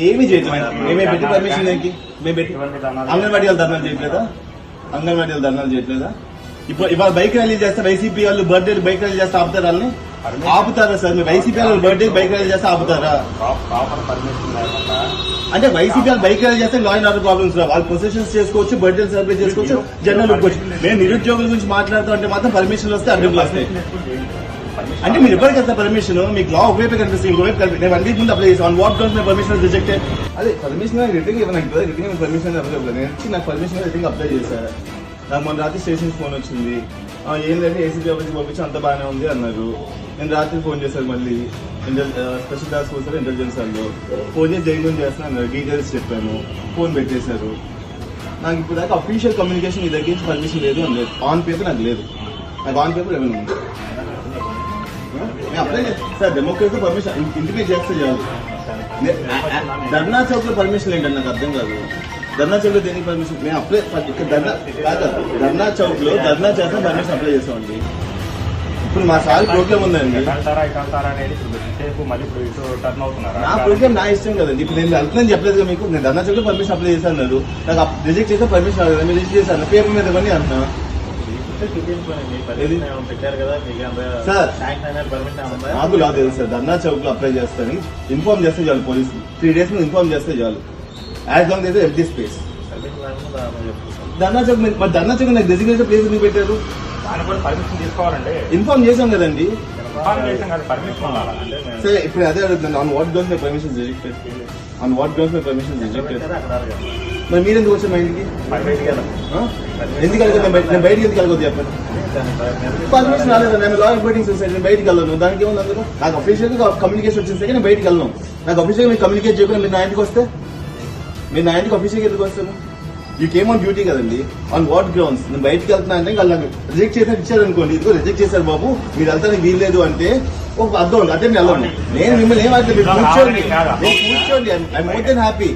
ఏమి చేయట్లేదు. మేమే పెట్టి పర్మిషన్ ఏంటి? మేము పెట్టి అంగన్వాడీ వాళ్ళు ధర్నాలు చేయట్లేదా? అంగన్వాడీ వాళ్ళు ధర్నాలు చేయట్లేదా? ఇప్పుడు ఇవాళ బైక్ ర్యాలీ చేస్తే వైసీపీ వాళ్ళు బర్త్డే బైక్ ర్యాలీ చేస్తే ఆపుతారా? వాళ్ళని ఆపుతారా సార్? మీరు వైసీపీ వాళ్ళు బర్త్డే బైక్ ర్యాలీ చేస్తే ఆపుతారా? అంటే వైసీపీ వాళ్ళు బైక్ ర్యాలీ చేస్తే లా అండ్ ఆర్డర్ ప్రాబ్లమ్స్ రా. వాళ్ళు పొజిషన్స్ చేసుకోవచ్చు, బర్త్డే సెలబ్రేట్ చేసుకోవచ్చు, జనరల్ ఒప్పుకోవచ్చు. మేము నిరుద్యోగుల గురించి మాట్లాడుతూ అంటే మాత్రం పర్మిషన్లు వస్తే అడ్డంకులు వస్తాయి. అంటే మీరు ఎవరికి వస్తే పర్మిషన్ మీకు లా ఒకవైపు కనిపిస్తుంది, ఇంకోవైపు కనిపిస్తుంది. నేను 1 week ముందు అప్లై చేసాను. On what grounds my permission rejected. అదే పర్మిషన్ రిటర్న్ ఇవ్వడానికి కదా, రిటర్న్ పర్మిషన్ అప్లై నేను వచ్చి నాకు పర్మిషన్ రిటర్న్ అప్లై చేశాను. నాకు మొన్న రాత్రి స్టేషన్ ఫోన్ వచ్చింది, ఏంటంటే ఏసీపీ ఆఫీస్కి పంపించి అంత బాగానే ఉంది అన్నారు. నేను రాత్రి ఫోన్ చేశాను, మళ్ళీ స్పెషల్ టాస్క్ ఫోర్స్ ఇంటెలిజెన్స్ వాళ్ళు ఫోన్ చేసి జైలు చేస్తాను అన్నారు. డీటెయిల్స్ చెప్పాను, ఫోన్ పెట్టేశారు. నాకు ఇప్పుడు దాకా అఫీషియల్ కమ్యూనికేషన్ మీ దగ్గర నుంచి పర్మిషన్ లేదు అని లేదు. ఆన్ పేపర్ నాకు లేదు. నాకు ఆన్ పేపర్ ఏమైనా ఉంది అప్లై చేస్తాను సార్. డెమోక్రసీ పర్మిషన్ ఇంటిమేట్ చేస్తే చాలు. ధర్నా చౌక్ లో పర్మిషన్ ఏంటంటే నాకు అర్థం కాదు. ధర్నా చౌక్ లో దేనికి పర్మిషన్? మేము అప్లై ధర్నా చౌక్ లో ధర్నా చేస్తాం, పర్మిషన్ అప్లై చేస్తామండి. ఇప్పుడు మా సార్ ప్రోగ్రామ్ ఉందండి. నా ప్రోగ్రామ్ నా ఇష్టం కదండి. ఇప్పుడు నేను వెళ్తున్నాను చెప్పలేదు కదా మీకు. నేను ధర్నా చౌక్ లో పర్మిషన్ అప్లై చేశాను, నాకు రిజెక్ట్ చేస్తే పర్మిషన్ రాలేదు. మీరు రిజెక్ట్ చేశాను పేపర్ మీద కొని అంటున్నా. నాకు లా తెలుసు సార్. ధర్నా చౌక్ లో అప్లై చేస్తాను, ఇన్ఫార్మ్ చేస్తే చాలు. పోలీసులు 3 days ముందు ఇన్ఫార్మ్ చేస్తే చాలు. As long as empty space. Dharna Chowk మరి ధర్నా చౌక్ నాకు డెసిగ్నేషన్ ప్లేస్ ఎందుకు పెట్టారు? ఇన్ఫార్మ్ చేశాం కదండి. సరే ఇప్పుడు అదే అడుగుతున్నాను. On what grounds my permission rejected? On what grounds my permission rejected? మరి మీరు ఎందుకు వచ్చారు మా ఇంటికి? ఎందుకు వెళ్ళగొద్దు? నేను బయటికి ఎందుకు వెళ్ళగొద్దు చెప్పండి. పర్మిషన్ రాలేదు. నేను లా ఎంక్వైరింగ్ సొసైటీ, నేను బయటికి వెళ్ళను. దానికి ఏముంది అందులో? నాకు అఫీషియల్ గా కమ్యూనికేషన్ వచ్చిన నేను బయటికి వెళ్ళను. నాకు అఫీషియల్ మీరు కమ్యూనికేట్ చేయకుండా మీరు నా ఇంటికి వస్తే, మీరు నా ఇంటికి అఫీషియల్గా ఎందుకు వస్తాను? యూ కేమ్ ఆన్ డ్యూటీ కదండి. On what grounds? నేను బయటికి వెళ్తున్నా అంటే నాకు రిజెక్ట్ చేసి ఇచ్చారు అనుకోండి, ఇదిగో రిజెక్ట్ చేశారు బాబు, మీరు వెళ్తానికి వీల్లేదు అంటే ఒక అర్థం ఉంది. అంటే నేను వెళ్ళను. నేను మిమ్మల్ని ఏం అర్థం? కూర్చోండి, ఐ మోర్ దెన్ హ్యాపీ.